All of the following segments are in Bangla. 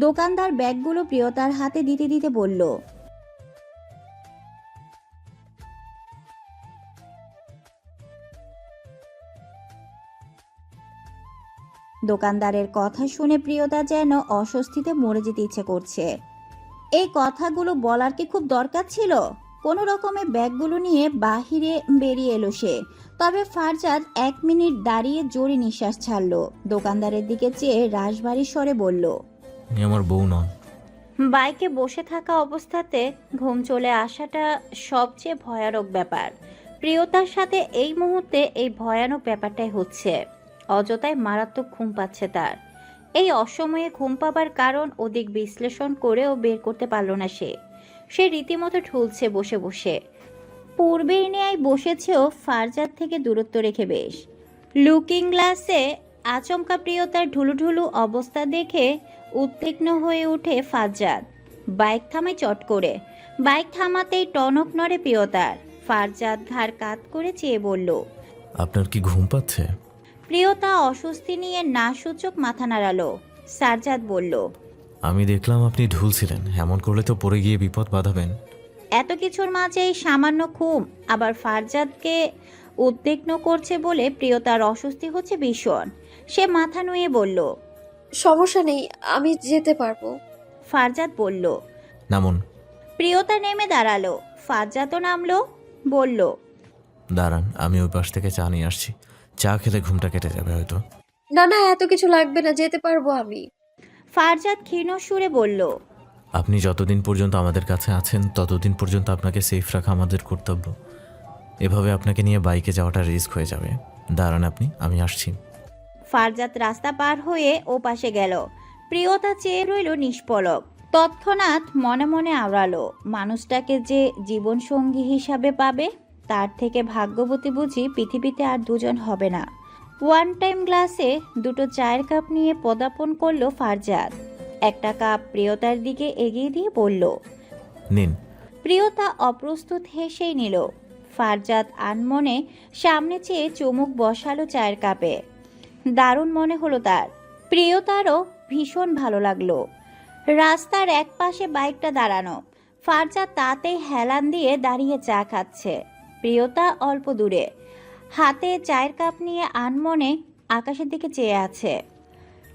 দোকানদার ব্যাগগুলো প্রিয়তার হাতে দিতে দিতে বলল, দোকানদারের কথা শুনে প্রিয়তা যেন অস্বস্তিতে মরে যেতে ইচ্ছে করছে। এই কথাগুলো বলার কি খুব দরকার ছিল? কোনো রকমে ব্যাগগুলো নিয়ে বাহিরে বেরিয়ে এলো সে। তবে ফারজাদ 1 মিনিট দাঁড়িয়ে জোরে নিঃশ্বাস ছাড়ল। দোকানদারের দিকে চেয়ে রাশভারী স্বরে বলল, আমার বউ নন। বাইকে বসে থাকা অবস্থাতে ঘুম চলে আসাটা সবচেয়ে ভয়ানক ব্যাপার। প্রিয়তার সাথে এই মুহূর্তে এই ভয়ানক ব্যাপারটাই হচ্ছে। অযথায় মারাত্মক ঘুম পাচ্ছে তার। এই অসময়ে ঘুম পাবার কারণ অধিক বিশ্লেষণ করেও বের করতে পারল না সে রীতিমতো ঠুলছে বসে বসে। পূর্বের ন্যায় বসেছেও ফারজাদ থেকে দূরত্ব রেখে বেশ। লুকিং গ্লাসে আচমকা প্রিয়তার ঢুলুঢুলু অবস্থা দেখে উদ্বিগ্ন হয়ে ওঠে ফারজাদ। বাইক থামায় চট করে। বাইক থামাতেই টনক নড়ে প্রিয়তার। ফারজাদ ঘাড় কাত করে চেয়ে বলল, আপনার কি ঘুম পাচ্ছে? প্রিয়তা অস্বস্তি নিয়ে না সূচক মাথা নাড়ালো। সারজাদ বলল, আমি দেখলাম আপনি ঢুলছিলেন, এমন করলে তো পড়ে গিয়ে বিপদ বাঁধাবেন। এত কিছুর মাঝে এই সামান্য ঘুম আবার ফারজাদকে উদ্বিগ্ন করছে বলে প্রিয়তার অস্বস্তি হচ্ছে ভীষণ। সে মাথা নুয়ে বলল, সমস্যা নেই, আমি যেতে পারবো। ফারজাদ বলল। নামুন। প্রিয়তা নেমে দাঁড়ালো। ফারজাদও নামলো। বলল, দাঁড়ান, আমি ওই পাশ থেকে চা নিয়ে আসছি। চা খেলে ঘুমটা কেটে যাবে হয়তো। না না, এত কিছু লাগবে না, যেতে পারবো আমি। ফারজাদ ক্ষীণ সুরে বলল, আপনি যতদিন পর্যন্ত আমাদের কাছে আছেন ততদিন পর্যন্ত আপনাকে সেফ রাখা আমাদের কর্তব্য। এভাবে আপনাকে নিয়ে বাইকে যাওয়াটা রিস্ক হয়ে যাবে। দাঁড়ান আপনি, আমি আসছি। ফারজাদ রাস্তা পার হয়ে ও পাশে গেল। প্রিয়তা চেয়ে রইল নিষ্পলক। তৎক্ষণাৎ মনে মনে আওড়ালো, মানুষটাকে যে জীবনসঙ্গী হিসাবে পাবে তার থেকে ভাগ্যবতী বুঝি পৃথিবীতে আর দুজন হবে না। ওয়ান টাইম গ্লাসে দুটো চায়ের কাপ নিয়ে পদার্পণ করলো ফারজাদ। একটা কাপ প্রিয়তার দিকে এগিয়ে দিয়ে বলল, নিন। প্রিয়তা অপ্রস্তুত হেসেই নিল। ফারজাদ আনমনে সামনে চেয়ে চুমুক বসালো চায়ের কাপে। দারুণ মনে হলো তার। প্রিয়তারও ভীষণ ভালো লাগলো। রাস্তার এক পাশে বাইকটা দাঁড়ানো। ফারজাদ তাতেই হেলান দিয়ে দাঁড়িয়ে চা খাচ্ছে। প্রিয়তা অল্প দূরে, হাতে চায়ের কাপ নিয়ে আনমনে আকাশের দিকে চেয়ে আছে।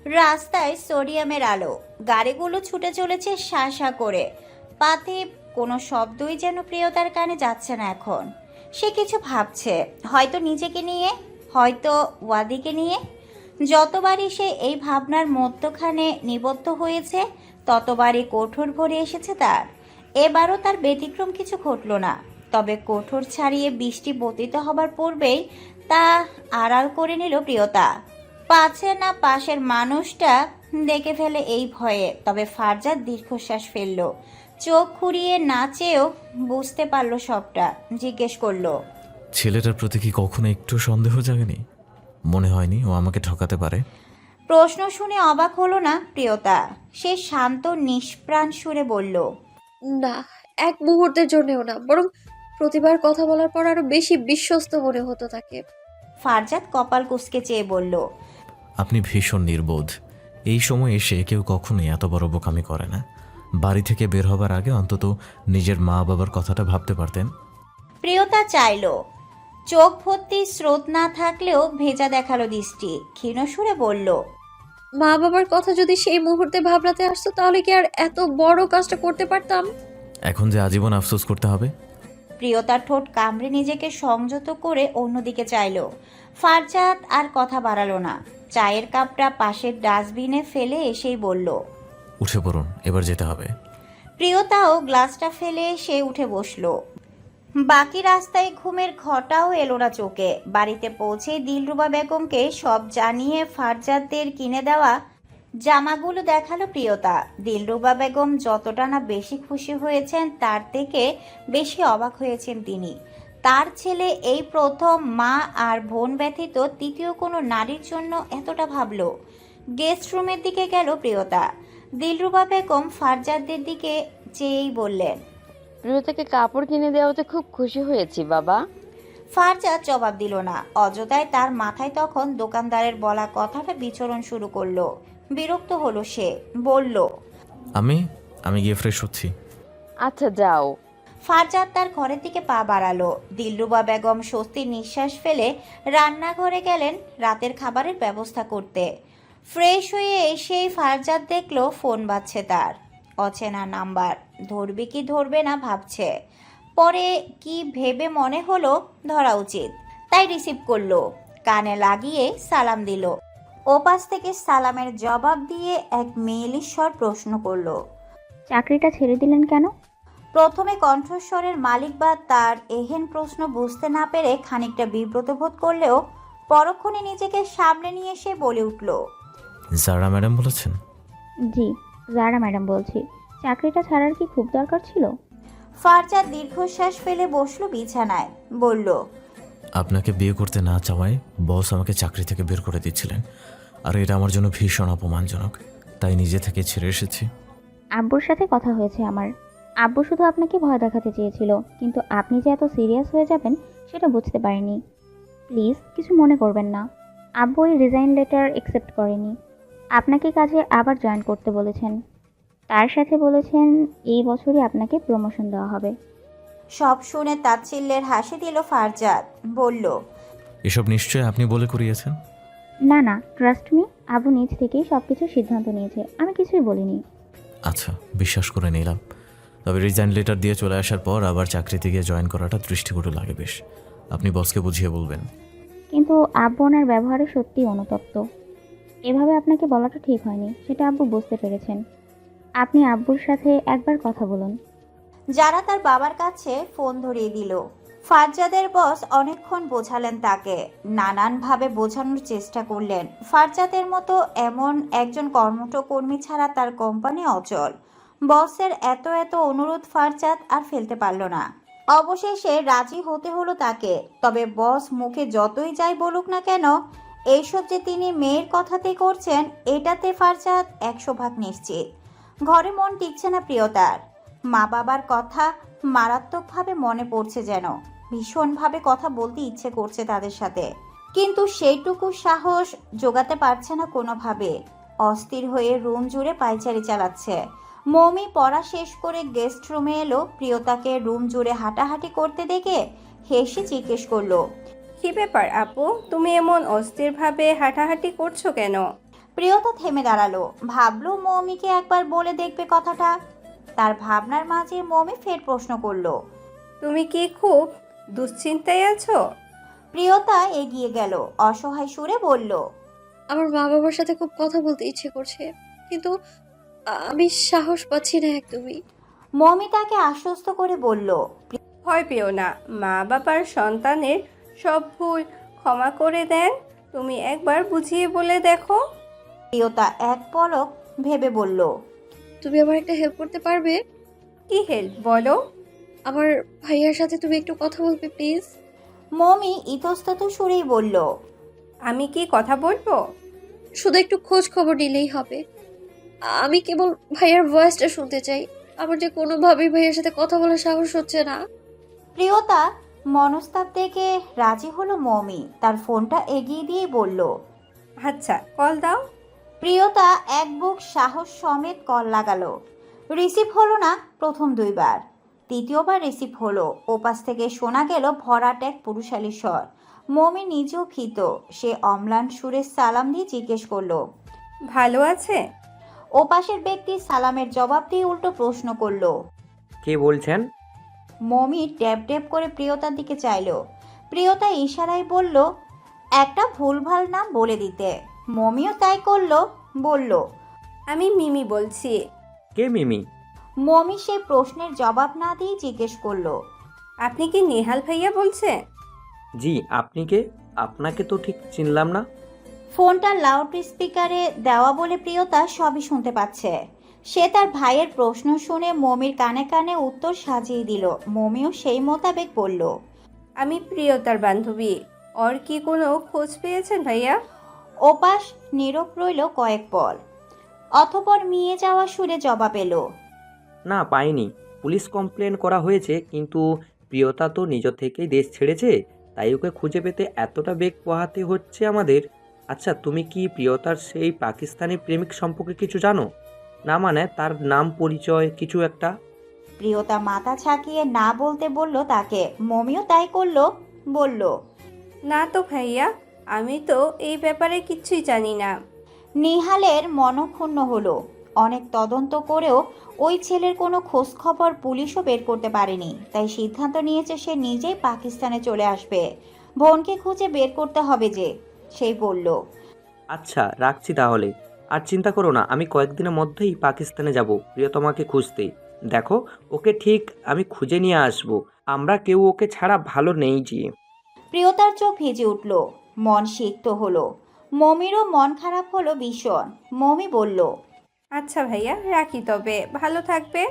রাস্তায় সোডিয়ামের আলো, গাড়িগুলো ছুটে চলেছে শা শা করে। পাতে কোনো শব্দই যেন প্রিয়তার কানে যাচ্ছে না এখন। সে কিছু ভাবছে, হয়তো নিজেকে নিয়ে, হয়তো ওয়াদিকে নিয়ে। যতবারই সে এই ভাবনার মধ্যখানে নিবদ্ধ হয়েছে ততবারই কঠোর ভরে এসেছে তার। এবারও তার ব্যতিক্রম কিছু ঘটল না। তবে কঠোর ছাড়িয়ে বৃষ্টি পতিত হবার পূর্বেই তা আড়াল করে নিল প্রিয়তা। পাছে না পাশের মানুষটা দেখে ফেলে এই ভয়ে। তবে ফারজাদ দীর্ঘশ্বাস ফেলল। চোখ ঘুরিয়ে না চেয়েও বুঝতে পারল সবটা। জিজ্ঞেস করলো, ছেলেটার প্রতি কি কখনো একটু সন্দেহ জাগেনি? মনে হয়নি ও আমাকে ঠকাতে পারে? প্রশ্ন শুনে অবাক হলো না প্রিয়তা। সে শান্ত নিষ্প্রাণ সুরে বলল, না, এক মুহূর্তের জন্যও না, বরং প্রতিবার কথা বলার পর আরো বেশি বিশ্বস্ত মনে হতো তাকে। ফারজাদ কপাল কুঁচকে চেয়ে বলল, আপনি ভীষণ নির্বোধ। এই সময় এসে কেউ কখনোই এত বড় বোকামি করে না। বাড়ি থেকে বের হবার আগে অন্তত নিজের মা বাবার কথাটা ভাবতে পারতেন। প্রিয়তা চাইল। চোখ ভর্তি স্রোত না থাকলেও ভেজা দেখালো দৃষ্টি। ক্ষীণ সুরে বলল, মা বাবার কথা যদি সেই মুহূর্তে ভাবনাতে আসতো তাহলে কি আর এত বড় কাজটা করতে পারতাম? এখন যে আজীবন আফসোস করতে হবে। প্রিয়তার ঠোঁট কামড়ে নিজেকে সংযত করে অন্যদিকে চাইল। ফারজাদ আর কথা বাড়ালো না। চায়ের কাপটা পাশের ডাস্টবিনে ফেলে এসেই বলল, উঠে পড়ুন, এবার যেতে হবে। প্রিয়তাও গ্লাসটা ফেলে সে উঠে বসলো। বাকি রাস্তায় ঘুমের ঘটাও এলো না চোখে। বাড়িতে পৌঁছে দিলরুবা বেগমকে সব জানিয়ে ফারজাদদের কিনে দেওয়া জামাগুলো দেখালো প্রিয়তা। দিলরুবা বেগম যতটা না বেশি খুশি হয়েছেন তার থেকে বেশি অবাক হয়েছেন তিনি। তার ছেলে এই প্রথম মা আর বোন ব্যতীত তৃতীয় কোনো নারীর জন্য এতটা ভাবলো। গেস্ট রুমের দিকে গেল প্রিয়তা। দিলরুবা বেগম ফারজাদদের দিকে চেয়েই বললেন, প্রিয়তাকে কাপড় কিনে দেওয়াতে খুব খুশি হয়েছি বাবা। ফারজাদ জবাব দিল না। অযথায় তার মাথায় তখন দোকানদারের বলা কথাটা বিচরণ শুরু করলো। বিরক্ত হলো সে। বলল, আমি আমি গিয়ে ফ্রেশ হচ্ছি। আচ্ছা যাও। ফারজাদ তার ঘরের দিকে পা বাড়ালো। দিলরুবা বেগম স্বস্তির নিঃশ্বাস ফেলে রান্নাঘরে গেলেন রাতের খাবারের ব্যবস্থা করতে। ফ্রেশ হয়ে এসেই ফারজাদ দেখলো ফোন বাজছে তার। অচেনা নাম্বার, ধরবে কি ধরবে না ভাবছে। পরে কি ভেবে মনে হলো ধরা উচিত, তাই রিসিভ করলো। কানে লাগিয়ে সালাম দিল। ওপাশ থেকে সালামের জবাব দিয়ে এক মেয়েলি স্বর প্রশ্ন করলো, চাকরিটা ছেড়ে দিলেন কেন? প্রথমে কণ্ঠস্বরের মালিক বা তার এহেন প্রশ্ন বুঝতে না পেরে খানিকটা বিব্রত বোধ করলেও পরক্ষণে নিজেকে সামনে নিয়ে এসে বলে উঠল, জারা ম্যাডাম বলেছেন? জি, জারা ম্যাডাম বলছি। চাকরিটা ছাড়ার কি খুব দরকার ছিল? ফারজাদ দীর্ঘশ্বাস ফেলে বসলো বিছানায়, বলল, আপনাকে বিয়ে করতে না চাওয়ায় বস আমাকে চাকরি থেকে বের করে দিচ্ছিলেন, আর এটা আমার জন্য ভীষণ অপমানজনক, তাই নিজে থেকে ছেড়ে এসেছি। আব্বুর সাথে কথা হয়েছে আমার। আব্বু শুধু আপনাকে ভয় দেখাতে চেয়েছিল, কিন্তু আপনি যে এত সিরিয়াস হয়ে যাবেন সেটা বুঝতে পারিনি। প্লিজ কিছু মনে করবেন না। আব্বু এই রিজাইন লেটার অ্যাকসেপ্ট করেনি। আপনাকে কাজে আবার জয়েন করতে বলেছেন। তার সাথে বলেছেন এই বছরই আপনাকে প্রমোশন দেওয়া হবে। সব শুনে তাচ্ছিল্যের হাসি দিল ফারজাদ, বলল, এসব নিশ্চয়ই আপনি বলে করিয়েছেন? না না, ট্রাস্ট মি, আব্বু নিজ থেকেই সব কিছু সিদ্ধান্ত নিয়েছে, আমি কিছুই বলিনি। আচ্ছা, বিশ্বাস করে নিলাম। তবে রিজাইন লেটার দিয়ে চলে আসার পর আবার চাকরিতে গিয়ে জয়েন করাটা দৃষ্টিকটু লাগে বেশ। আপনি বসকে বুঝিয়ে বলবেন। কিন্তু আব্বু ওনার ব্যবহারে সত্যিই অনুতপ্ত। এভাবে আপনাকে বলাটা ঠিক হয়নি, সেটা আব্বু বুঝতে পেরেছেন। আপনি আব্বুর সাথে একবার কথা বলুন। যারা তার বাবার কাছে ফোন ধরিয়ে দিল। ফারজাদের বস অনেকক্ষণ বোঝালেন তাকে, নানানভাবে বোঝানোর চেষ্টা করলেন। ফারজাদের মতো এমন একজন কর্মঠ কর্মী ছাড়া তার কোম্পানি অচল। বসের এত এত অনুরোধ ফারজাদ আর ফেলতে পারল না। অবশেষে রাজি হতে হলো তাকে। তবে বস মুখে যতই যাই বলুক না কেন, এইসব যে তিনি মেয়ের কথাতেই করছেন এটাতে ফারজাদ 100 ভাগ নিশ্চিত। ঘরে মন টিকছে না প্রিয়তার। মা বাবার কথা মারাত্মকভাবে মনে পড়ছে যেন। ভীষণভাবে কথা বলতে ইচ্ছে করছে তাদের সাথে, কিন্তু সেইটুকু সাহস জোগাতে পারছে না কোনোভাবে। অস্থির হয়ে রুম জুড়ে পায়চারি চালাচ্ছে। মমি পড়া শেষ করে গেস্ট রুমে এলো। প্রিয়তাকে রুম জুড়ে হাঁটাহাঁটি করতে দেখে হেসে জিজ্ঞেস করলো, কি ব্যাপার আপু, তুমি এমন অস্থিরভাবে হাঁটাহাঁটি করছো কেন? প্রিয়তা থেমে দাঁড়ালো। ভাবলো মমিকে একবার বলে দেখবে কথাটা। তার ভাবনার মাঝে মমি ফের প্রশ্ন করলো, তুমি কি খুব দুশ্চিন্তায় আছো? প্রিয়তা এগিয়ে গেল, অসহায় সুরে বলল, আমার মা বাবার সাথে খুব কথা বলতে ইচ্ছে করছে, কিন্তু আমি সাহস পাচ্ছি না একদমই। মমি তাকে আশ্বস্ত করে বলল, ভয় পেও না, মা বাবার সন্তানের সব ভুল ক্ষমা করে দেন। তুমি একবার বুঝিয়ে বলে দেখো। প্রিয়তা এক পলক ভেবে বলল, তুমি আমার একটা হেল্প করতে পারবে? কি হেল্প বলো? আমার ভাইয়ার সাথে তুমি একটু কথা বলবে প্লিজ? মমি ইতস্তত সুরেই বলল, আমি কি কথা বলবো? শুধু একটু খোঁজ খবর নিলেই হবে। আমি কেবল ভাইয়ার ভয়েসটা শুনতে চাই। আমার যে কোনোভাবেই ভাইয়ার সাথে কথা বলার সাহস হচ্ছে না। প্রিয়তা মনস্তাপ দেখে রাজি হলো মমি। তার ফোনটা এগিয়ে দিয়ে বলল, আচ্ছা, কল দাও। প্রিয়তা এক বুক সাহস সমেত কল লাগালো। রিসিভ হলো না প্রথম 2বার, তৃতীয়বার রিসিভ হলো। ওপাশ থেকে শোনা গেল ভরাট এক পুরুষালী স্বর। মমি নিজেও ভীত। সে অম্লান সুরে সালাম দিয়ে জিজ্ঞেস করলো, ভালো আছে? ওপাশের ব্যক্তি সালামের জবাব দিয়ে উল্টো প্রশ্ন করলো। কে বলছেন? মমি ট্যাপ ট্যাপ করে প্রিয়তার দিকে চাইলো। প্রিয়তা ইশারায় বলল একটা ভুলভাল নাম বলে দিতে। মমিও তাই করলো, বলল, আমি মিমি বলছি। কে মিমি? মমি সে প্রশ্নের জবাব না দিয়ে জিজ্ঞেস করলো, আপনি কি নেহাল ভাইয়া বলছেন? জি, আপনি কে? আপনাকে তো ঠিক চিনলাম না। ফোনটা লাউড স্পিকারে দেওয়া বলে প্রিয়তা সবই শুনতে পাচ্ছে। সে তার ভাইয়ের প্রশ্ন শুনে মমির কানে কানে উত্তর সাজিয়ে দিল। মমিও সেই মোতাবেক বলল, আমি প্রিয়তার বান্ধবী। ওর কি কোনো খোঁজ পেয়েছেন ভাইয়া? ওপাশ নীরব রইল কয়েক পল। অতঃপর মিয়ে যাওয়া সুরে জবাব এলো, না, পাইনি। পুলিশ কমপ্লেন করা হয়েছে, কিন্তু প্রিয়তা তো নিজ থেকেই দেশ ছেড়েছে, তাই ওকে খুঁজে পেতে এতটা বেগ পোহাতে হচ্ছে আমাদের। আচ্ছা, তুমি কি প্রিয়তার সেই পাকিস্তানি প্রেমিক সম্পর্কে কিছু জানো? না মানে তার নাম পরিচয় কিছু একটা? প্রিয়তা মাথা ঝাঁকিয়ে না বলতে বলল তাকে। মমিও তাই করলো, বলল, না তো ভাইয়া, আমি তো এই ব্যাপারে কিচ্ছুই জানি না। নিহালের মনক্ষুণ্ণ হলো। অনেক তদন্ত করেও ওই ছেলের কোনো খোঁজ খবর পুলিশও বের করতে পারেনি। তাই সিদ্ধান্ত নিয়েছে সে নিজেই পাকিস্তানে চলে আসবে। বোনকে খুঁজে বের করতে হবে যে, সেই বলল। আচ্ছা রাখছি তাহলে। আর চিন্তা করো না, আমি কয়েকদিনের মধ্যেই পাকিস্তানে যাব প্রিয়তমাকে খুঁজতে। দেখো, ওকে ঠিক আমি খুঁজে নিয়ে আসব। আমরা কেউ ওকে ছাড়া ভালো নেই যে। প্রিয়তার চোখ ভিজে উঠল, মন সিক্ত হলো। মমিরও মন খারাপ হলো ভীষণ। মমি বলল, আচ্ছা ভাইয়া, রাখি তবে, ভালো থাকবে।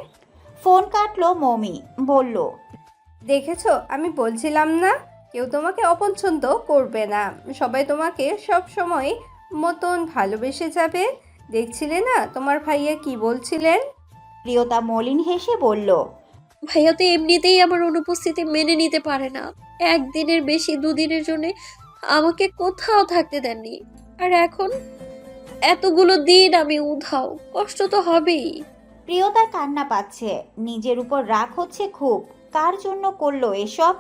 ফোন কাটলো। মমি বলল, দেখেছো, আমি বলছিলাম না কেউ তোমাকে অপছন্দ করবে না, সবাই তোমাকে সব সময় মতন ভালোবেসে যাবে। দেখছিলে না তোমার ভাইয়া কি বলছিলেন? প্রিয়তা মলিন হেসে বলল, ভাইয়া তো এমনিতেই আমার অনুপস্থিতি মেনে নিতে পারে না। একদিনের বেশি দুদিনের জন্য আমাকে কোথাও থাকতে দেননি, আর এখন এতগুলো দিন আমি উধাও, কষ্ট তো হবেই। প্রিয়তার কান্না পাচ্ছে। নিজের উপর রাগ হচ্ছে খুব। কার জন্য করলো এসব?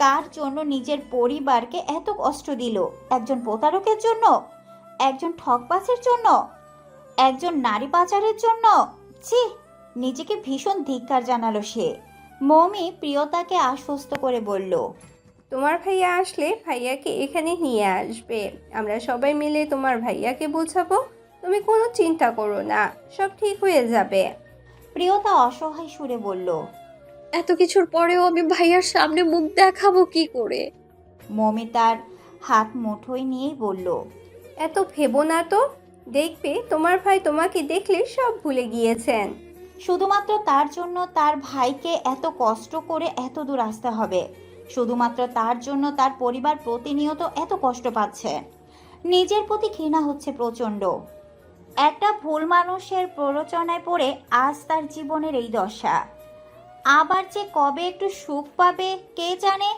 কার জন্য নিজের পরিবারকে এত কষ্ট দিল? একজন প্রতারকের জন্য? একজন ঠকবাজের জন্য? একজন নারী পাচারের জন্য? ছি! নিজেকে ভীষণ ধিক্কার জানালো সে। মমি প্রিয়তাকে আশ্বস্ত করে বলল, তোমার ভাইয়া আসলে ভাইয়াকে এখানে নিয়ে আসবে, আমরা সবাই মিলে তোমার ভাইয়াকে বোঝাবো। তুমি কোনো চিন্তা করো না, সব ঠিক হয়ে যাবে। প্রিয়তা অসহায় সুরে বলল। এত কিছুর পরেও আমি ভাইয়ার সামনে মুখ দেখাবো কি করে? মমি তার হাত মুঠোয় নিয়েই বলল, এত ভেবো না তো, দেখবে তোমার ভাই তোমাকে দেখলে সব ভুলে গিয়েছেন। শুধুমাত্র তার জন্য তার ভাইকে এত কষ্ট করে এত দূর আসতে হবে। শুধুমাত্র তার জন্য তার পরিবার প্রতিনিয়ত এত কষ্ট পাচ্ছে। নিজের প্রতি ঘৃণা হচ্ছে প্রচণ্ড। একটা ভুল মানুষের প্ররোচনায় পড়ে আজ তার জীবনের এই দশা। আবার যে কবে একটু সুখ পাবে কে জানে।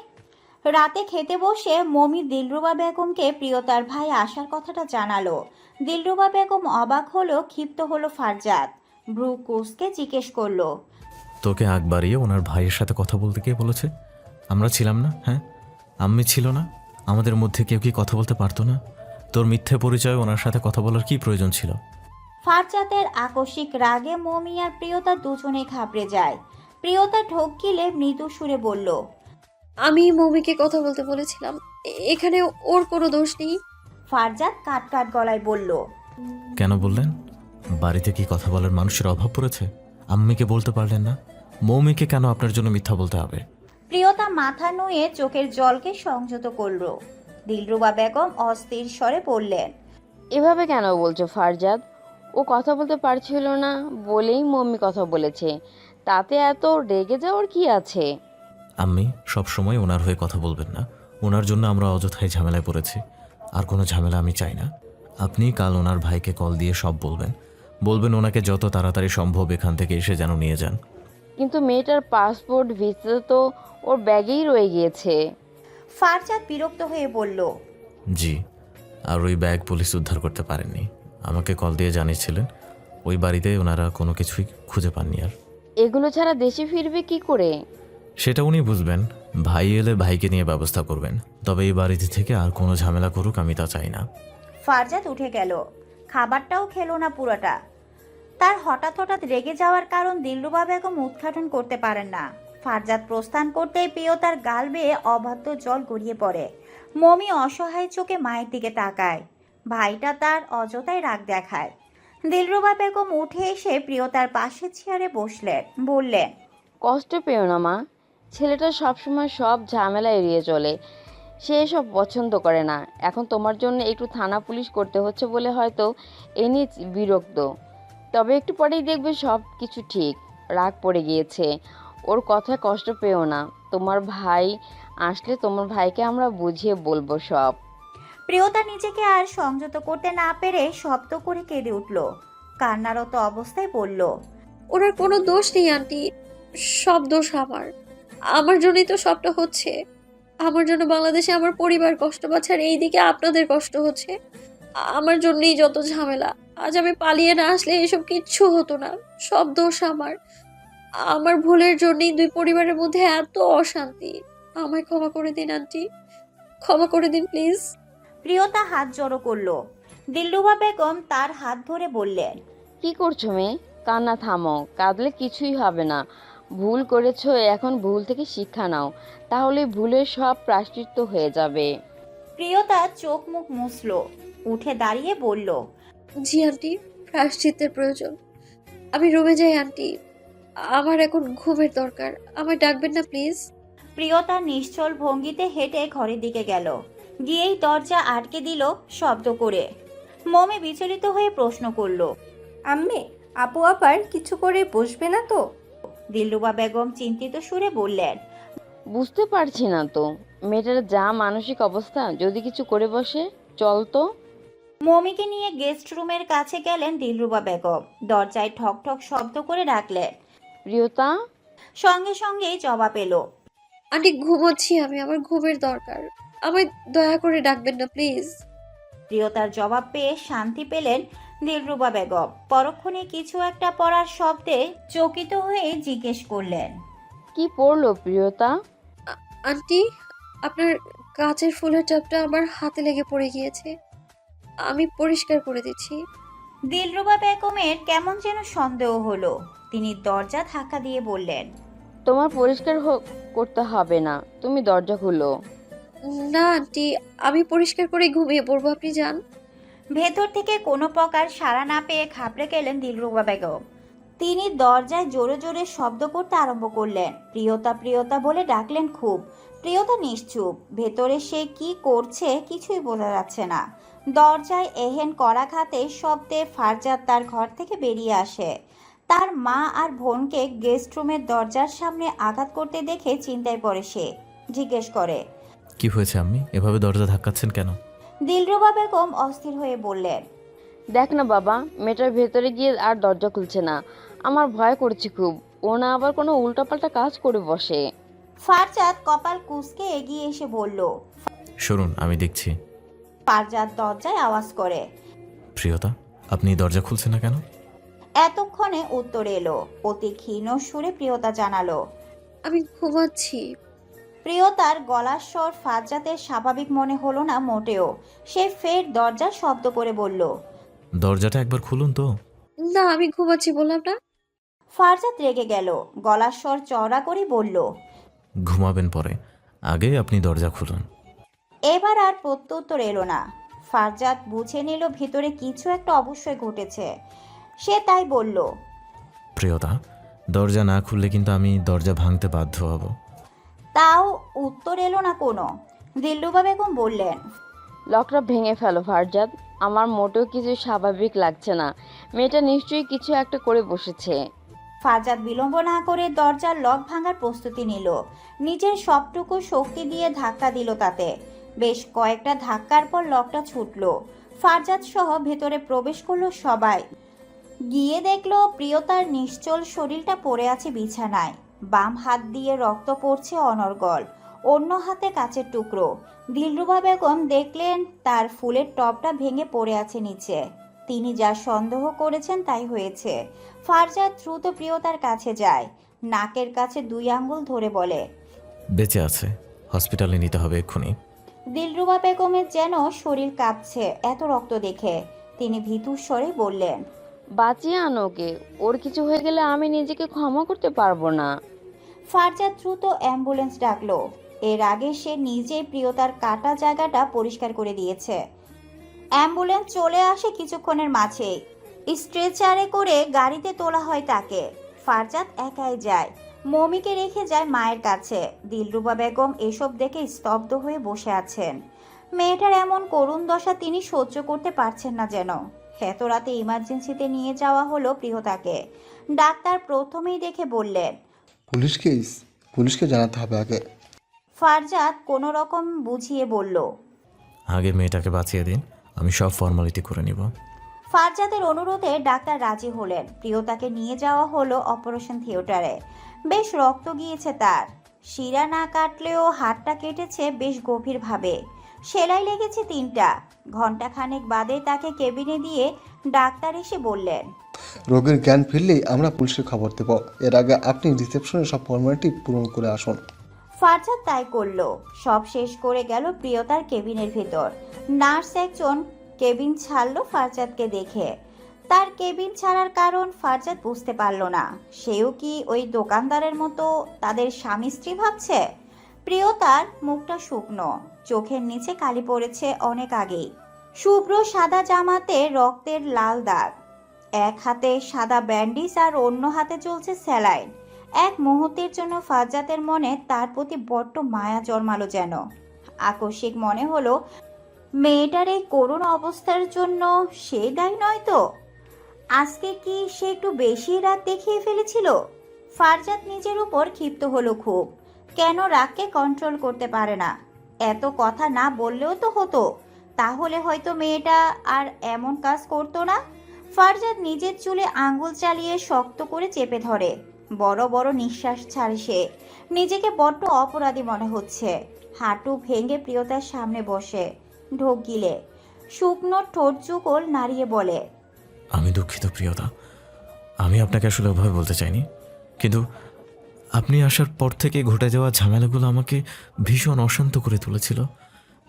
রাতে খেতে বসে মমি দিলরুবা বেগমকে প্রিয়তার ভাই আসার কথাটা জানালো। দিলরুবা বেগম অবাক হলো, ক্ষিপ্ত হলো ফারজাদ। ব্রু কুসকে জিজ্ঞেস করলো, তোকে আগ বাড়িয়ে ওনার ভাইয়ের সাথে কথা বলতে কে বলেছে? আমরা ছিলাম না? হ্যাঁ, আম্মি ছিল না? আমাদের মধ্যে কেউ কি কথা বলতে পারতো না? তোর মিথ্যে পরিচয় ওনার সাথে কথা বলার কি প্রয়োজন ছিল? ফারজাদের আকস্মিক রাগে মমি আর প্রিয়তা দুজনেই ঘাবড়ে যায়। প্রিয়তা ঢোক গিলে মৃদু সুরে বলল, আমি মমিকে কথা বলতে বলেছিলাম, এখানে ওর কোনো দোষ নেই। ফারজাদ কাট কাট গলায় বলল, কেন বললেন? বাড়িতে কি কথা বলার মানুষের অভাব পড়েছে? আম্মিকে বলতে পারলেন না? মৌমিকে কেন আপনার জন্য মিথ্যা বলতে হবে? প্রিয়তা মাথা নুয়ে চোখের জলকে সংযত করল। দিলরুবা বেগম অস্থির স্বরে বললেন, এভাবে কেন বলছো ফারজাদ? ও কথা বলতে পারছিল না বলেই মম্মি কথা বলেছে, তাতে এত রেগে যাওয়ার কি আছে? আম্মি সবসময় ওনার হয়ে কথা বলবেন না। ওনার জন্য আমরা অযথায় ঝামেলায় পড়েছি। আর কোনো ঝামেলা আমি চাই না। আপনি কাল ওনার ভাইকে কল দিয়ে সব বলবেন। বলবেন ওনাকে যত তাড়াতাড়ি সম্ভব এখান থেকে এসে যেন নিয়ে যান। কিন্তু মেয়েটার পাসপোর্ট ভিসা তো ওর ব্যাগেই রয়ে গিয়েছে। ফারজাদ বিরক্ত হয়ে বলল, জি, আর ওই ব্যাগ পুলিশ উদ্ধার করতে পারেননি। আমাকে কল দিয়ে জানিয়েছিলেন ওই বাড়িতে ওনারা কোনো কিছুই খুঁজে পাননি। আর এগুলো ছাড়া দেশে ফিরবে কি করে? সেটা উনি বুঝবেন। ভাই এলে ভাইকে নিয়ে ব্যবস্থা করবেন। তবে এই বাড়িতে থেকে আর কোনো ঝামেলা করুক আমি তা চাই না। ফারজাদ উঠে গেল। খাবারটাও খেলো না পুরোটা। তার হঠাৎ হঠাৎ রেগে যাওয়ার কারণ দিলরুবা বেগম উদ্ঘাটন করতে পারেন না। ফারজাদ প্রস্থান করতেই প্রিয়তার গাল বেয়ে অবাধ্য জল গড়িয়ে পড়ে। মমি অসহায় চোখে মায়ের দিকে তাকায়। ভাইটা তার অযথায় রাগ দেখায়। দিলরুবা বেগম উঠে এসে প্রিয়তার পাশের চেয়ারে বসলেন, বললেন, কষ্ট পেও না মা, ছেলেটা সবসময় সব ঝামেলা এড়িয়ে চলে, সে এসব পছন্দ করে না। এখন তোমার জন্য একটু থানা পুলিশ করতে হচ্ছে বলে হয়তো এ নিয়ে বিরক্ত, তবে একটু পরেই দেখবে সব কিছু ঠিক। রাগ পড়ে গিয়েছে, ওর কথায় কষ্ট পেও না। তোমার ভাই আসলে তোমার ভাইকে আমরা বুঝিয়ে বলবো সব। প্রিয়তা নিজেকে আর সংযত করতে না পেরে শব্দ করে কেঁদে উঠল। কান্নারত অবস্থায় বলল, ওনার কোনো দোষ নেই আন্টি, সব দোষ আমার। আমার জন্যই তো সবটা হচ্ছে। আমার জন্য বাংলাদেশে আমার পরিবার কষ্ট পাচ্ছে, আর এইদিকে আপনাদের কষ্ট হচ্ছে। আমার জন্যই যত ঝামেলা। আজ আমি পালিয়ে না আসলে এসব কিচ্ছু হতো না। সব দোষ আমার। আমার ভুলের জন্যই দুই পরিবারের মধ্যে এত অশান্তি। আমায় ক্ষমা করে দিন আন্টি, ক্ষমা করে দিন প্লিজ। প্রিয়তা হাত জড়ো করলো। দিলরুবা বেগম তার হাত ধরে বললেন, কি করছো মেয়ে? কান্না থামো, কাঁদলে কিছুই হবে না। ভুল করেছো, এখন ভুল থেকে শিক্ষা নাও, তাহলে ভুলের সব প্রায়শ্চিত্ত হয়ে যাবে। প্রিয়তা চোখ মুখ মুছলো, উঠে দাঁড়িয়ে বলল, জি আন্টি, প্রায়শ্চিত্তের প্রয়োজন। আমি রুমে যাই আন্টি, আমার এখন ঘুমের দরকার। আমায় ডাকবেন না প্লিজ। প্রিয়তা নিশ্চল ভঙ্গিতে হেঁটে ঘরের দিকে গেল। গিয়েই দরজা আটকে দিল শব্দ করে। মমি বিচলিত হয়ে প্রশ্ন করলো, আম্মি, আপু আবার কিছু করে বসবে না তো? দিলরুবা বেগম চিন্তিত সুরে বললেন, বুঝতে পারছি না তো, মেয়েটার যা মানসিক অবস্থা, যদি কিছু করে বসে। চল তো। মমিকে নিয়ে গেস্ট রুমের কাছে গেলেন দিলরুবা বেগম। দরজায় ঠক ঠক শব্দ করে ডাকলেন। প্রিয়তা। সঙ্গে সঙ্গেই জবাব এলো। আন্টি ঘুমোচ্ছি আমি, আমার ঘুমের দরকার। আমায় দয়া করে ডাকবেন না প্লিজ। প্রিয়তার জবাব পেয়ে শান্তি পেলেন দিলরুবা বেগম। পরক্ষণে কিছু একটা পড়ার শব্দে চকিত হয়ে জিজ্ঞেস করলেন, কি পড়লো প্রিয়তা? আন্টি, আপনার কাচের ফুলের টবটা আমার হাতে লেগে পড়ে গিয়েছে। আমি পরিষ্কার করে দিচ্ছি। দিলরুবা বেগমের কেমন যেন সন্দেহ হলো। তিনি দরজা ধাক্কা দিয়ে বললেন, তোমার পরিষ্কার করতে হবে না, তুমি দরজা খুলো। না আন্টি, আমি পরিষ্কার করে ঘুমিয়ে পড়বো, আপনি যান। ভেতর থেকে কোনো প্রকার সাড়া না পেয়ে ঘাবড়ে গেলেন দিলরুবা বেগম। তিনি দরজায় জোরে জোরে শব্দ করতে আরম্ভ করলেন। প্রিয়তা প্রিয়তা বলে ডাকলেন খুব। প্রিয়তা নিশ্চুপ। ভেতরে সে কি করছে কিছুই বোঝা যাচ্ছে না। দরজায় এহেন করাঘাতে শব্দে ফারজাদ তার ঘর থেকে বেরিয়ে আসে। তার মা আর বোনকে গেস্ট রুমের দরজার সামনে আঘাত করতে দেখে চিন্তায় পড়ে সে। জিজ্ঞেস করে, কি হয়েছে আম্মি, এভাবে দরজা ধাক্কাচ্ছেন কেন? দিলরুবা বেগম অস্থির হয়ে বললেন, দেখ না বাবা, মেয়েটার ভেতরে গিয়ে আর দরজা খুলছে না। আমার ভয় করছে খুব, ও না আবার কোনো উল্টাপাল্টা কাজ করে বসে। ফারজাদ কপাল কুঁচকে এগিয়ে এসে বলল। শুনুন, আমি দেখছি। ফারজাদ দরজায় আওয়াজ করে। প্রিয়তা, আপনি দরজা খুলছেন না কেন? এতক্ষণে উত্তর এলো। অতি ক্ষীণ সুরে প্রিয়তা জানালো। আমি ঘুমাচ্ছি। প্রিয়তার গলার স্বর ফারজাদের স্বাভাবিক মনে হলো না মোটেও। সে ফের দরজার শব্দ করে বলল, দরজাটা একবার খুলুন তো। না, আমি ঘুমাচ্ছি বললাম না। ফারজাদ রেগে গেল। গলার স্বর চওড়া করে বলল, ঘুমাবেন পরে, আগে আপনি দরজা খুলুন। এবার আর প্রত্যুত্তর এলো না। ফারজাদ বুঝে নিল ভিতরে কিছু একটা অবশ্যই ঘটেছে। সে তাই বলল, প্রিয়তা, দরজা না খুললে কিন্তু আমি দরজা ভাঙতে বাধ্য হব। তাও উত্তর এলো না কোনো। দিলরুবা বেগম বললেন, লকটা ভেঙে ফেলো ফারজাদ, আমার মোটেও কিছু স্বাভাবিক লাগছে না। মেয়েটা নিশ্চয়ই কিছু একটা করে বসেছে। ফারজাদ বিলম্ব না করে দরজার লক ভাঙার প্রস্তুতি নিল। নিজের সবটুকু শক্তি দিয়ে ধাক্কা দিল তাতে। বেশ কয়েকটা ধাক্কার পর লকটা ছুটল। ফারজাদ সহ ভেতরে প্রবেশ করলো সবাই। গিয়ে দেখলো প্রিয়তার নিশ্চল শরীরটা পড়ে আছে বিছানায়। বাম হাত দিয়ে রক্ত পড়ছে অনর্গল, অন্য হাতে কাচের টুকরো। দিলরুবা বেগম দেখলেন তার ফুলের টবটা ভেঙে পড়ে আছে নিচে। তিনি যা সন্দেহ করেছেন তাই হয়েছে। ফারজাদ দ্রুত প্রিয়তার কাছে যায়। নাকের কাছে 2 আঙ্গুল ধরে বলে, বেঁচে আছে, হসপিটালে নিতে হবে এক্ষুনি। দিলরুবা বেগমের যেন শরীর কাঁপছে এত রক্ত দেখে। তিনি ভীতুর স্বরে বললেন, বাঁচিয়ে আনো ওকে, ওর কিছু হয়ে গেলে আমি নিজেকে ক্ষমা করতে পারবো না। ফারজাদ দ্রুত অ্যাম্বুলেন্স ডাকলো। এর আগে সে নিজেই প্রিয়তার কাটা জায়গাটা পরিষ্কার করে দিয়েছে। অ্যাম্বুলেন্স চলে আসে কিছুক্ষণের মাঝেই। স্ট্রেচারে করে গাড়িতে তোলা হয় তাকে। ফারজাদ একাই যায়। মমিকে রেখে যায় মায়ের কাছে। দিলরুবা বেগম এসব দেখে স্তব্ধ হয়ে বসে আছেন। মেয়েটার এমন করুণ দশা তিনি সহ্য করতে পারছেন না যেন। এত রাতে ইমার্জেন্সিতে নিয়ে যাওয়া হলো প্রিয়তাকে। ডাক্তার প্রথমেই দেখে বললেন, পুলিশকে জানাতে হবে আগে। ফারজাদ কোনো রকম বুঝিয়ে বলল। আগে মেয়েটাকে বাঁচিয়ে দিন, আমি সব ফর্মালিটি করে নিব। ফারজাদের অনুরোধে ডাক্তার রাজি হলেন। প্রিয়তাকে নিয়ে যাওয়া হলো অপারেশন থিয়েটারে। বেশ রক্ত গিয়েছে তার। শিরা না কাটলেও হাতটা কেটেছে বেশ গভীরভাবে। সেলাই লেগেছে 3টা। ঘণ্টাখানেক বাদে তাকে কেবিনে দিয়ে ডাক্তার এসে বললেন, রোগীর জ্ঞান ফিরলেই আমরা পুলিশকে খবর দেব। এর আগে আপনি রিসেপশনে সব ফর্মালিটি পূরণ করে আসুন। ফারজাদ তাই করলো। সব শেষ করে গেল প্রিয়তার কেবিনের ভেতর। নার্স একজন কেবিন ছাড়লো ফারজাদকে দেখে। তার কেবিন ছাড়ার কারণ ফারজাদ বুঝতে পারল না। সেও কি ওই দোকানদারের মতো তাদের স্বামী স্ত্রী ভাবছে? প্রিয়তার মুখটা শুকনো, চোখের নিচে কালি পড়েছে অনেক আগেই। শুভ্র সাদা জামাতে রক্তের লাল দাগ, এক হাতে সাদা ব্যান্ডিজ আর অন্য হাতে চলছে স্যালাইন। এক মুহূর্তের জন্য ফারজাদের মনে তার প্রতি বড্ড মায়া জন্মালো যেন। আকস্মিক মনে হলো মেয়েটার এই করুণ অবস্থার জন্য সে দায়ী নয় তো? আজকে কি সে একটু বেশি রাগ দেখিয়ে ফেলেছিল? ফারজাদ নিজের উপর ক্ষিপ্ত হলো খুব। কেন রাগকে কন্ট্রোল করতে পারে না? এত কথা না বললেও তো হতো, তাহলে হয়তো মেয়েটা আর এমন কাজ করতো না। ফারজাদ নিজের চুলে আঙ্গুল চালিয়ে শক্ত করে চেপে ধরে। বড় বড় নিঃশ্বাস ছাড়ে সে। নিজেকে বড্ড অপরাধী মনে হচ্ছে। হাঁটু ভেঙে প্রিয়তার সামনে বসে ঢোক গিলে শুকনো ঠোঁট যুগল নাড়িয়ে বলে, আমি দুঃখিত প্রিয়তা, আমি আপনাকে আসলে ওভাবে বলতে চাইনি, কিন্তু আপনি আসার পর থেকে ঘটে যাওয়া ঝামেলাগুলো আমাকে ভীষণ অশান্ত করে তুলেছিল।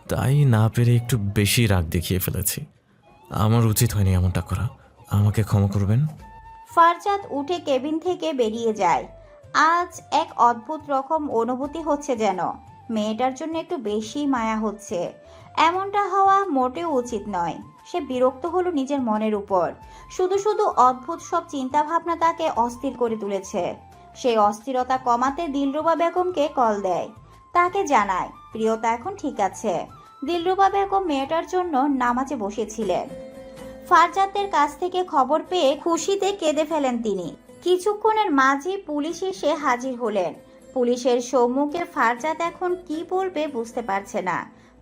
তাই না পেরে একটু বেশি রাগ দেখিয়ে ফেলেছি। আমার উচিত হয়নি এমনটা করা, আমাকে ক্ষমা করবেন। ফারজাদ উঠে কেবিন থেকে বেরিয়ে যায়। আজ এক অদ্ভুত রকম অনুভূতি হচ্ছে যেন মেয়েটার জন্য একটু বেশি মায়া হচ্ছে। এমনটা হওয়া মোটেও উচিত নয়। সে বিরক্ত হলো নিজের মনের উপর। শুধু শুধু অদ্ভুত সব চিন্তা ভাবনা তাকে অস্থির করে তুলেছে। সেই অস্থিরতা কমাতে দিলরুবা বেগমকে কল দেয়। তাকে জানায় প্রিয়তা এখন ঠিক আছে। দিলরুবা বেগম মেয়েটার জন্য নামাজে বসেছিলেন। ফারজাদের কাছ থেকে খবর পেয়ে খুশিতে কেঁদে ফেলেন তিনি। কিছুক্ষণের মাঝেই পুলিশ এসে হাজির হলেন। পুলিশের সম্মুখে ফারজাদ এখন কি বলবে বুঝতে পারছে না।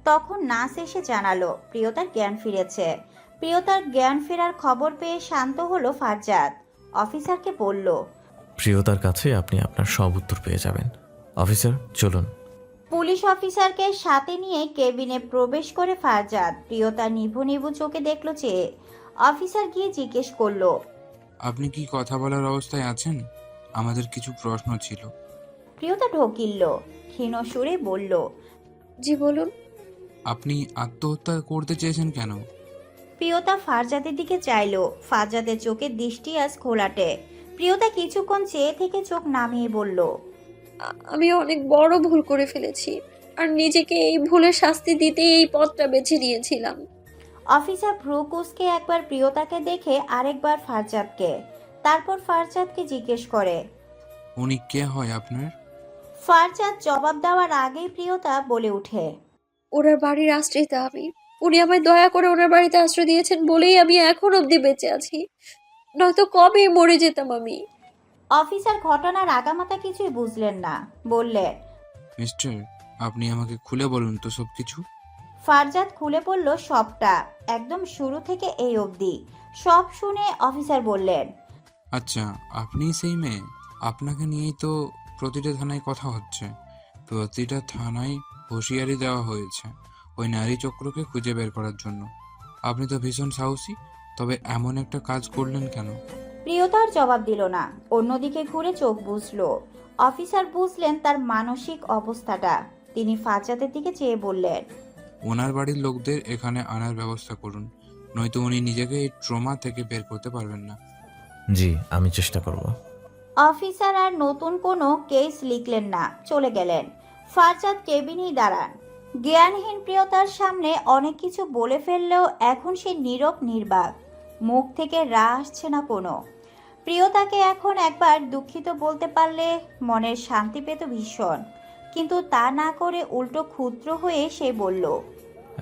তখন নার্স এসে জানালো প্রিয়তার জ্ঞান ফিরেছে। প্রিয়তার জ্ঞান ফেরার খবর পেয়ে শান্ত হলো ফারজাদ। অফিসারকে বলল, প্রিয়তার কাছে আপনি আপনার সব উত্তর পেয়ে যাবেন। অফিসার চলুন। পুলিশ অফিসারকে সাথে নিয়ে কেবিনে প্রবেশ করে ফারজাদ প্রিয়তার নিভু নিভু চোখে দেখলো চেয়ে। অফিসার গিয়ে জিজ্ঞেস করলো, আপনি কি কথা বলার অবস্থায় আছেন? আমাদের কিছু প্রশ্ন ছিল। প্রিয়তা ঢোকিল, ক্ষীণ সুরে বলল, জি বলুন। আপনি আত্মহত্যা করতে চেয়েছেন কেন? প্রিয়তা ফারজাদের দিকে চাইলো। ফারজাদের চোখের দৃষ্টি আজ খোলাটে। প্রিয়তা কিছুক্ষণ চেয়ে থেকে চোখ নামিয়ে বলল, আমি অনেক বড় ভুল করে ফেলেছি, আর নিজেকে এই ভুলের শাস্তি দিতেই এই পথটা বেছে নিয়েছিলাম। অফিসার ভ্রু কুঁচকে একবার প্রিয়তাকে দেখে আরেকবার ফারজাদকে, তারপর ফারজাদকে জিজ্ঞেস করে, উনি কে হয় আপনার? ফারজাদ জবাব দেওয়ার আগেই প্রিয়তা বলে ওঠে, ওনার বাড়ির আশ্রয়িতা আমি। উনি আমায় দয়া করে ওনার বাড়িতে আশ্রয় দিয়েছেন বলেই আমি এখন অবধি বেঁচে আছি, নয়তো কবে মরে যেতাম আমি। অফিসার ঘটনার আগামাথা কিছুই বুঝলেন না, বললেন, মিস্টার, আপনি আমাকে খুলে বলুন তো সব কিছু। ফারজাদ খুলে বলল সবটা, একদম শুরু থেকে এই অবধি। সব শুনে অফিসার বললেন, আচ্ছা, আপনি সেই মেয়ে? আপনাকে নিয়েই তো প্রতিটা থানায় কথা হচ্ছে। প্রতিটা থানায় হুঁশিয়ারি দেওয়া হয়েছে ওই নারী চক্রকে খুঁজে বের করার জন্য। আপনি তো ভীষণ সাহসী, তবে এমন একটা কাজ করলেন কেন? প্রিয়তার জবাব দিল না। অন্যদিকে ঘুরে চোখ বুঝলো। অফিসার বুঝলেন তার মানসিক অবস্থাটা। তিনি ফারজাদের দিকে চেয়ে বললেন, ওনার বাড়ির লোকদের এখানে আনার ব্যবস্থা করুন, নয়তো উনি নিজেকে এই ট্রমা থেকে বের করতে পারবেন না। জি, আমি চেষ্টা করব। অফিসার আর নতুন কোনো কেস লিখলেন না, চলে গেলেন। ফারজাদ কেবিনেই দাঁড়ান। জ্ঞানহীন প্রিয়তার সামনে অনেক কিছু বলে ফেললেও এখন সে নীরব নির্বাক, মুখ থেকে রা আসছে না কোনো। প্রিয়তাকে এখন একবার দুঃখিত বলতে পারলে মনের শান্তি পেত ভীষণ, কিন্তু তা না করে উল্টো ক্ষুদ্র হয়ে সে বলল,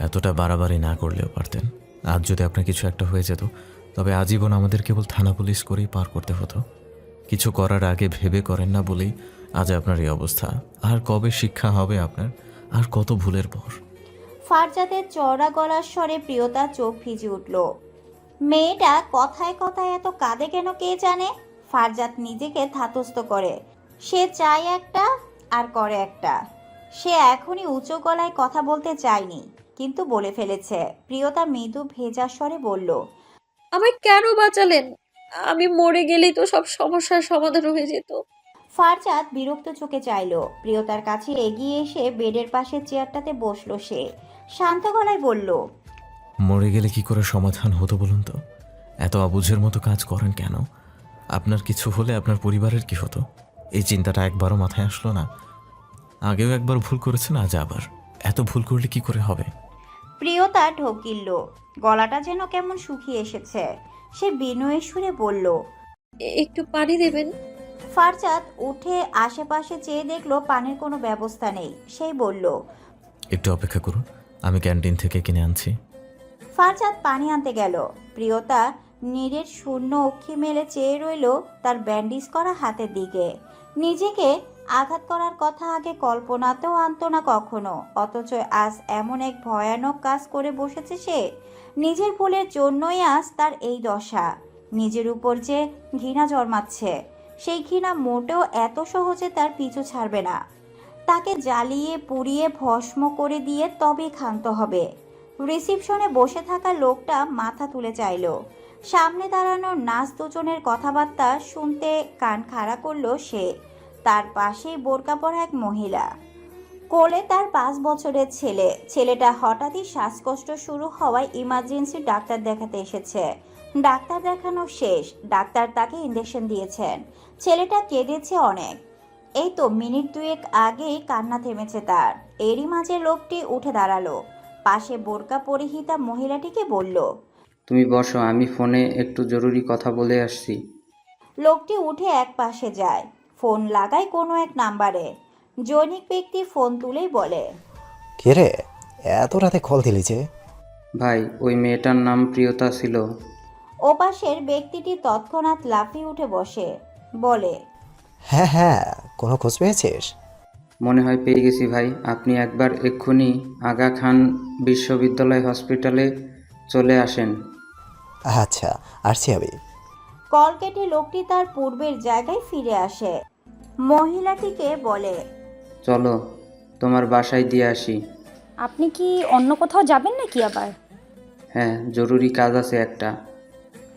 এতটা বাড়াবাড়ি না করলেও পারতেন। আজ যদি আপনার কিছু একটা হয়ে যেত, তবে আজীবন আমাদের কেবল থানা পুলিশ করেই পার করতে হতো। কিছু করার আগে ভেবে করেন না বলেই আজ আপনার এই অবস্থা। আর কবে শিক্ষা হবে আপনার? আর কত ভুলের পর? ফারজাদের চওড়া গলার স্বরে প্রিয়তা চোখ ভিজে উঠল। মেয়েটা কথায় কথায় এত কাঁদে কেন কে জানে। ফারজাদ নিজেকে ধাতস্থ করে। সে চায় একটা আর করে একটা। সে এখনই উঁচু গলায় কথা বলতে চায়নি, কিন্তু বলে ফেলেছে। প্রিয়তা মৃদু ভেজা স্বরে বলল, আমায় কেন বাঁচালেন? আমি মরে গেলেই তো সব সমস্যার সমাধান হয়ে যেত। ফারজাদ বিরক্ত চোখে চাইল। প্রিয়তার কাছে এগিয়ে এসে বেডের পাশে চেয়ারটাতে বসলো সে। শান্ত গলায় বলল, মরে গেলে কি করে সমাধান হতো বলুন তো? এত অবুঝের মতো কাজ করেন কেন? আপনার কিছু হলে আপনার পরিবারের কি হতো? এই চিন্তাটা একবারও মাথায় আসলো না? আগেও একবার ভুল করেছেন, আজ আবার। এত ভুল করলে কি করে হবে? প্রিয়তা ঢোক গিলল। গলাটা যেন কেমন শুকিয়ে এসেছে। সে বিনয়ের সুরে বলল, একটু পানি দেবেন? ফারজাদ উঠে আশেপাশে চেয়ে দেখলো পানির কোনো ব্যবস্থা নেই। সেই বলল, একটু অপেক্ষা করুন, আমি ক্যান্টিন থেকে কিনে আনছি। ফারজাদ পানি আনতে গেল। প্রিয়তা নীরের শূন্য অক্ষি মেলে চেয়ে রইল তার ব্যান্ডেজ করা হাতের দিকে। নিজেকে আঘাত করার কথা আগে কল্পনাতেও আনতো না কখনো, অথচ আজ এমন এক ভয়ানক কাজ করে বসেছে সে। নিজের ভুলের জন্যই আজ তার এই দশা। নিজের উপর যে ঘৃণা জন্মাচ্ছে, সেই ঘৃণা মোটেও এত সহজে তার পিছু ছাড়বে না। তাকে জ্বালিয়ে পুড়িয়ে ভস্ম করে দিয়ে তবে ক্ষান্ত হবে। রিসিপশনে বসে থাকা লোকটা মাথা তুলে চাইল। সামনে দাঁড়ানো নার্স দুজনের কথাবার্তা শুনতে কান খাড়া করলো সে। তার পাশেই বোরকা পরা এক মহিলা, কোলে তার 5 বছরের ছেলে। ছেলেটা হঠাৎই শ্বাসকষ্ট শুরু হওয়ায় ইমার্জেন্সি ডাক্তার দেখাতে এসেছে। ডাক্তার দেখানো শেষ, ডাক্তার তাকে ইঞ্জেকশন দিয়েছেন। ছেলেটা কেঁদেছে অনেক। এই তো মিনিট 2 আগেই কান্না থেমেছে তার। এরই মাঝে লোকটি উঠে দাঁড়ালো। পাশে বোরকা পরিহিতা মহিলাটিকে বলল, তুমি বসো, আমি ফোনে একটু জরুরি কথা বলে আসছি। লোকটি উঠে এক পাশে যায়। ফোন লাগায় কোনো এক নাম্বারে। জৈনিক ব্যক্তি ফোন তুলেই বলে, কে রে, এত রাতে কল দিলি যে? ভাই, ওই মেয়েটার নাম প্রিয়তা ছিল। ওপাশের ব্যক্তিটি তৎক্ষণাৎ লাফিয়ে উঠে বসে বলে, হ্যাঁ হ্যাঁ, কোনো খোঁজ পেয়েছিস? মনে হয় পেয়ে গেছি ভাই। আপনি একবার এক্ষুনি আগা খান বিশ্ববিদ্যালয় হসপিটালে চলে আসেন। আচ্ছা, আসছি আমি। কল কেটে লোকটি তার পূর্বের জায়গায় ফিরে আসে। মহিলাটিকে বলে, চলো তোমার বাসায় দিয়ে আসি। আপনি কি অন্য কোথাও যাবেন নাকি আবার? হ্যাঁ, জরুরি কাজ আছে একটা।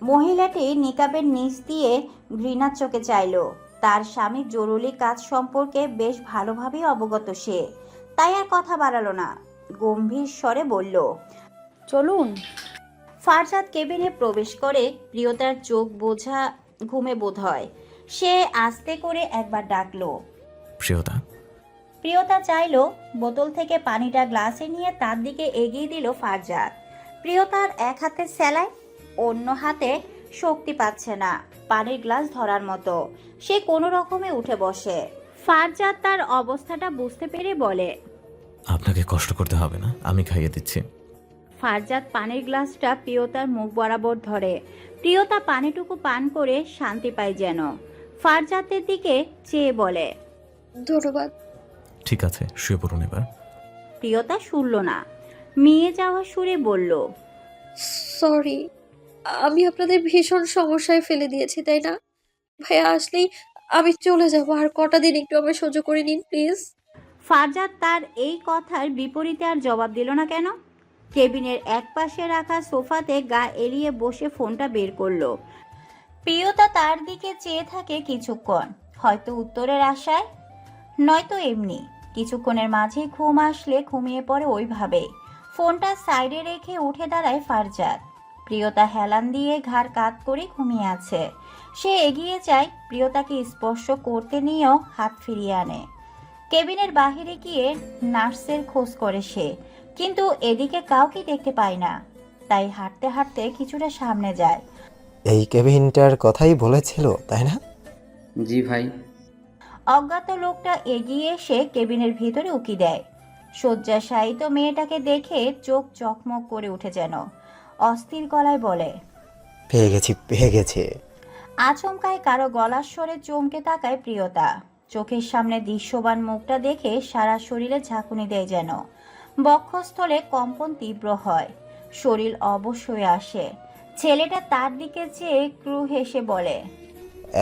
মহিলাটি নিকাবের নিচ দিয়ে ঘৃণার চোখে চাইল। তার স্বামীর জরুরি কাজ সম্পর্কে বেশ ভালোভাবেই অবগত সে, তাই আর কথা বাড়ালো না। গম্ভীর স্বরে বলল, চলুন। ফারজাদ কেবিনে প্রবেশ করে। প্রিয়তার চোখ বোঝা ঘুমে বোধ হয়। সে আস্তে করে একবার ডাকলো, প্রিয়তা। প্রিয়তা চাইলো। বোতল থেকে পানিটা গ্লাসে নিয়ে তার দিকে এগিয়ে দিল ফারজাদ। প্রিয়তার এক হাতে সেলাই, অন্য হাতে শক্তি পাচ্ছে না পানির গ্লাস ধরার মতো। সে কোনো রকমে উঠে বসে। ফারজাদ তার অবস্থাটা বুঝতে পেরে বলে, আপনাকে কষ্ট করতে হবে না, আমি খাইয়ে দিচ্ছি। ফারজাদ পানির গ্লাসটা প্রিয়তার মুখ বরাবর ধরে। প্রিয়তা পানিটুকু পান করে শান্তি পায় যেন। ফারজাদের দিকে চেয়ে বলে, ধন্যবাদ। ঠিক আছে, শুয়ে পড়ুন এবার। প্রিয়তা শুনল না, মিয়ে যাওয়া সুরে বলল, সরি, আমি আপনাদের ভীষণ সমস্যায় ফেলে দিয়েছি, তাই না? ভাইয়া আসলেই আমি চলে যাব। আর কটা দিন একটু আমায় সহ্য করে নিন প্লিজ। ফারজাদ তার এই কথার বিপরীতে আর জবাব দিল না কেন। কেবিনের এক পাশে রাখা সোফাতে গা এলিয়ে বসে ফোনটা বের করলো। প্রিয়তা তার দিকে চেয়ে থাকে কিছুক্ষণ, হয়তো উত্তরের আশায়, নয়তো এমনি। কিছুক্ষণের মাঝে ঘুম আসলে ঘুমিয়ে পড়ে ওইভাবে। ফোনটা সাইডে রেখে উঠে দাঁড়ায় ফারজাদ। প্রিয়তা হেলান দিয়ে ঘাড় কাত করে ঘুমিয়ে আছে। সে এগিয়ে যায়, প্রিয়তাকে স্পর্শ করতে নিয়েও হাত ফিরিয়ে আনে। কেবিনের বাহিরে গিয়ে নার্সের খোঁজ করে সে, কিন্তু এদিকে কাউকে দেখতে পায় না। তাই হাঁটতে হাঁটতে কিছুটা সামনে যায়। এই কেবিনটার কথাই বলেছিল, তাই না? জি ভাই। অজ্ঞাত লোকটা এগিয়ে এসে কেবিনের ভিতরে উকি দেয়। শয্যাশায়িত মেয়েটাকে দেখে চোখ চকমক করে উঠে যেন। অস্থির গলায় বলে, পেয়ে গেছি, পেয়ে গেছি। আচমকায় কারো গলার স্বরে চমকে তাকায় প্রিয়তা। চোখের সামনে দৃশ্যবান মুখটা দেখে সারা শরীরে ঝাঁকুনি দেয় যেন। বক্ষস্থলে কম্পন তীব্র হয়, শরীর অবশ হয়ে আসে। ছেলেটা তার দিকে চেয়ে ক্রু হেসে বলে,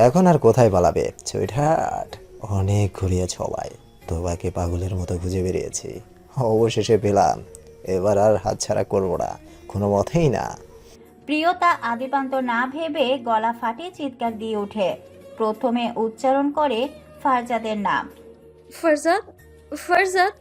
এখন আর কোথায় পালাবে সুইটহার্ট? অনেক ঘুরিয়ে সবাই, তোমাকে পাগলের মতো খুঁজে বেরিয়েছি, অবশেষে পেলাম। এবার আর হাতছাড়া করবো না, কোনো মতেই না। প্রিয়তা আদিপান্ত না ভেবে গলা ফাটিয়ে চিৎকার দিয়ে ওঠে। প্রথমে উচ্চারণ করে ফারজাদের নাম। ফারজাদ, ফারজাদ,